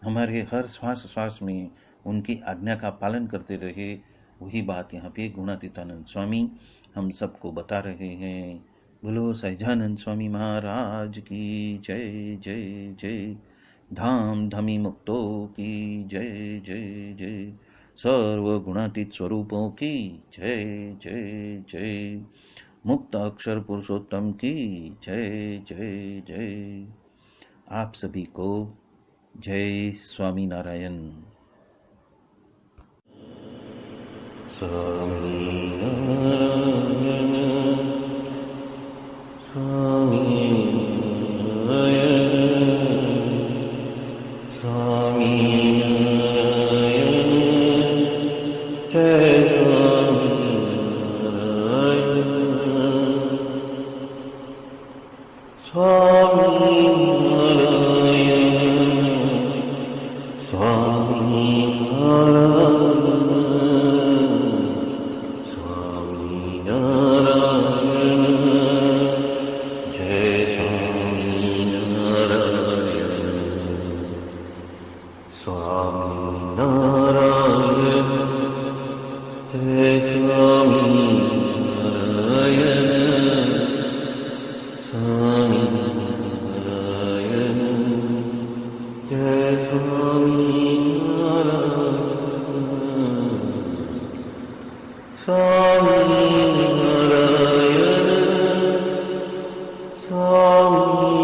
हमारे हर श्वास श्वास में उनकी आज्ञा का पालन करते रहे। वही बात यहाँ पे गुणातीतानंद स्वामी हम सबको बता रहे हैं। बोलो सहजानंद स्वामी महाराज की जय जय जय। धाम धमी मुक्तों की जय जय जय। सर्वगुणातीत स्वरूपों की जय जय जय। मुक्त अक्षर पुरुषोत्तम की जय जय जय। आप सभी को जय स्वामी नारायण। स्वामी नारायण स्वामी नारायण स्वामी नारायण जय स्वामी नारायण स्वामी नारायण स्वामी नारायण जय स्वामी नारायण स्वामी नारायण जय स्वामी नारायण स्वामी नारायण जय स्वामी नारायण स्वामी नारायण स्वामी